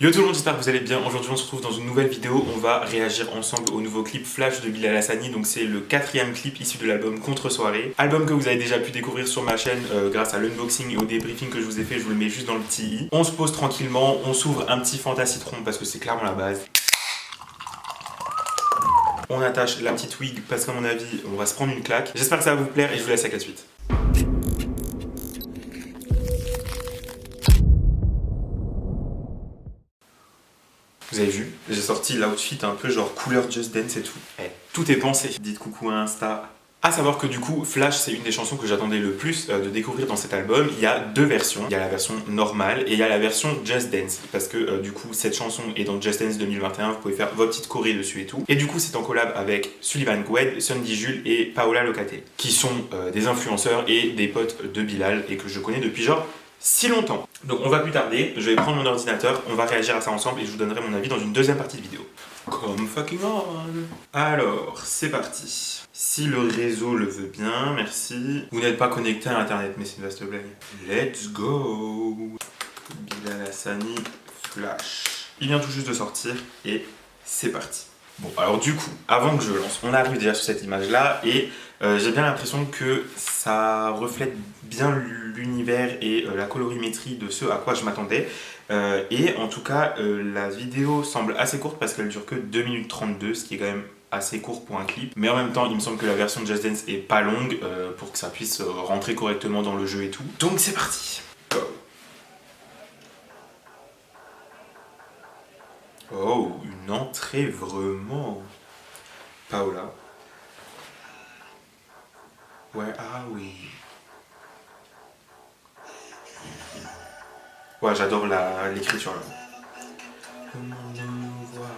Yo tout le monde, j'espère que vous allez bien. Aujourd'hui on se retrouve dans une nouvelle vidéo. On va réagir ensemble au nouveau clip Flash de Bilal Hassani. Donc c'est le 4e clip issu de l'album Contre Soirée. Album que vous avez déjà pu découvrir sur ma chaîne grâce à l'unboxing et au débriefing que je vous ai fait. Je vous le mets juste dans le petit i. On se pose tranquillement, on s'ouvre un petit Fanta Citron parce que c'est clairement la base. On attache la petite wig parce qu'à mon avis on va se prendre une claque. J'espère que ça va vous plaire et je vous laisse avec la suite. Vous avez vu, j'ai sorti l'outfit un peu genre couleur Just Dance et tout. Tout est pensé. Dites coucou à Insta. A savoir que du coup, Flash, c'est une des chansons que j'attendais le plus de découvrir dans cet album. Il y a deux versions. Il y a la version normale et il y a la version Just Dance. Parce que du coup, cette chanson est dans Just Dance 2021. Vous pouvez faire votre petite choré dessus et tout. Et du coup, c'est en collab avec Sullivan Gwed, Sandy Jules et Paola Locate. Qui sont des influenceurs et des potes de Bilal et que je connais depuis genre si longtemps. Donc on va plus tarder, je vais prendre mon ordinateur, on va réagir à ça ensemble et je vous donnerai mon avis dans une deuxième partie de vidéo. Come fucking on. Alors, c'est parti. Si le réseau le veut bien, merci. Vous n'êtes pas connecté à internet, mais c'est une vaste blague. Let's go. Bilal Hassani, Flash. Il vient tout juste de sortir et c'est parti. Bon, alors du coup, avant que je lance, on arrive déjà sur cette image-là et j'ai bien l'impression que ça reflète bien l'univers et la colorimétrie de ce à quoi je m'attendais. Et en tout cas, la vidéo semble assez courte parce qu'elle dure que 2 minutes 32, ce qui est quand même assez court pour un clip. Mais en même temps, il me semble que la version de Just Dance est pas longue pour que ça puisse rentrer correctement dans le jeu et tout. Donc c'est parti. Go. Oh, une entrée vraiment. Paola. Where are we? Ouais, j'adore l'écriture là. Comment nous voir?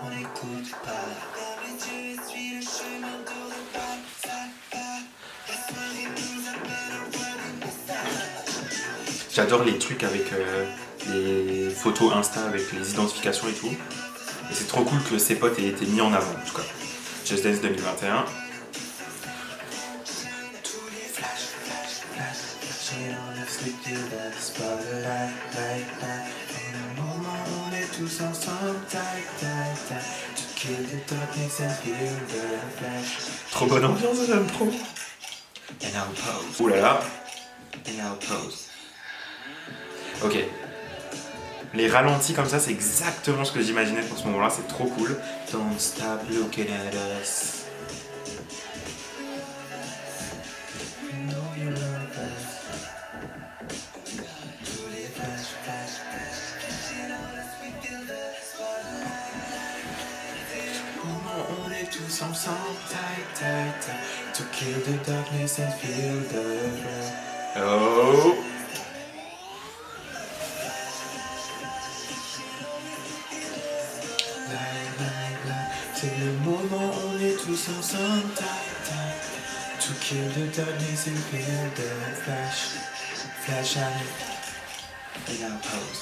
On n'écoute pas. J'adore les trucs avec les photos Insta, avec les identifications et tout. Et c'est trop cool que ses potes aient été mis en avant en tout cas. Just Dance 2021. Trop bonne ambiance, j'aime trop. And now pose. Ouh là là. And now pose. Ok. Les ralentis comme ça, c'est exactement ce que j'imaginais pour ce moment-là, c'est trop cool. Don't stop looking at us. On est tous ensemble, tight, tight, tight, to kill the darkness and feel the fire. Oh. C'est le moment, on est tous ensemble, tight, tight, to kill the darkness and feel the flash, flash and now pose.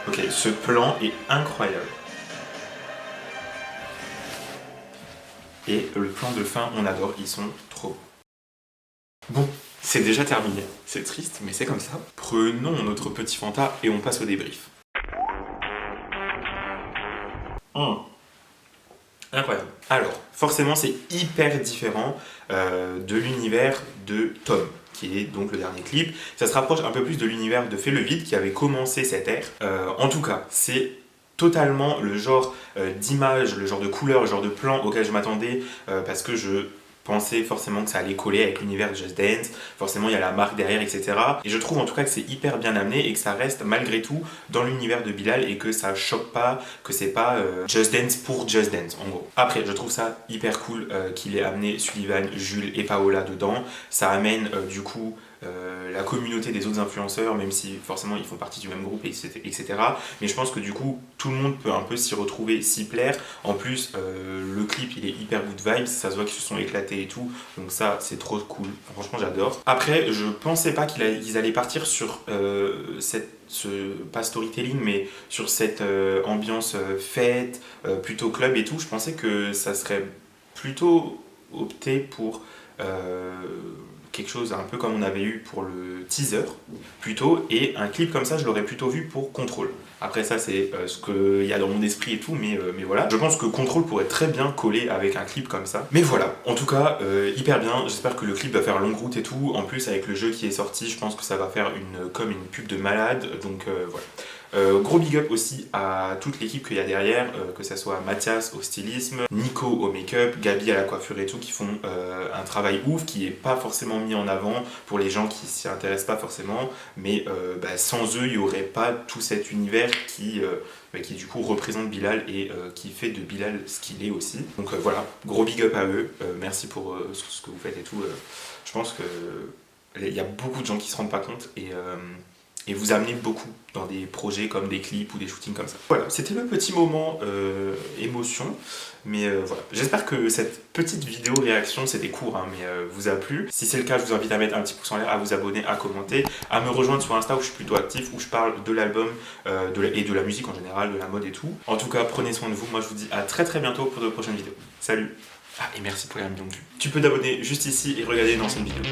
Ok, ce plan est incroyable. Et le plan de fin, on adore, ils sont trop. Bon, c'est déjà terminé. C'est triste, mais c'est comme ça. Prenons notre petit Fanta et on passe au débrief. Incroyable. Alors, forcément, c'est hyper différent de l'univers de Tom, qui est donc le dernier clip. Ça se rapproche un peu plus de l'univers de Fais le vide, qui avait commencé cette ère. En tout cas, c'est totalement le genre d'image, le genre de couleur, le genre de plan auquel je m'attendais parce que je pensais forcément que ça allait coller avec l'univers de Just Dance, forcément il y a la marque derrière, etc. Et je trouve en tout cas que c'est hyper bien amené et que ça reste malgré tout dans l'univers de Bilal et que ça choque pas, que c'est pas Just Dance pour Just Dance en gros. Après, je trouve ça hyper cool qu'il ait amené Sullivan, Jules et Paola dedans. Ça amène du coup la communauté des autres influenceurs, même si forcément ils font partie du même groupe, etc. Mais je pense que du coup, tout le monde peut un peu s'y retrouver, s'y plaire. En plus, le clip, il est hyper good vibes, ça se voit qu'ils se sont éclatés et tout. Donc ça, c'est trop cool. Franchement, j'adore. Après, je pensais pas qu'ils allaient partir sur pas storytelling, mais sur cette ambiance fête, plutôt club et tout. Je pensais que ça serait plutôt opté pour quelque chose un peu comme on avait eu pour le teaser plutôt, et un clip comme ça je l'aurais plutôt vu pour Control. Après ça c'est ce qu'il y a dans mon esprit et tout, mais voilà. Je pense que Control pourrait très bien coller avec un clip comme ça. Mais voilà, en tout cas hyper bien, j'espère que le clip va faire longue route et tout. En plus avec le jeu qui est sorti, je pense que ça va faire comme une pub de malade, donc voilà. Gros big up aussi à toute l'équipe qu'il y a derrière, que ce soit Mathias au stylisme, Nico au make-up, Gabi à la coiffure et tout, qui font un travail ouf, qui est pas forcément mis en avant pour les gens qui s'y intéressent pas forcément, mais sans eux il n'y aurait pas tout cet univers qui du coup représente Bilal et qui fait de Bilal ce qu'il est aussi. Donc voilà, gros big up à eux, merci pour ce que vous faites et tout. Je pense que il y a beaucoup de gens qui se rendent pas compte et vous amenez beaucoup dans des projets comme des clips ou des shootings comme ça. Voilà, c'était le petit moment émotion, mais voilà. J'espère que cette petite vidéo réaction, c'était court, hein, mais vous a plu. Si c'est le cas, je vous invite à mettre un petit pouce en l'air, à vous abonner, à commenter, à me rejoindre sur Insta où je suis plutôt actif, où je parle de l'album et de la musique en général, de la mode et tout. En tout cas, prenez soin de vous. Moi, je vous dis à très très bientôt pour de prochaines vidéos. Salut! Ah, et merci pour les 1 million de vues. Tu peux t'abonner juste ici et regarder dans cette vidéo.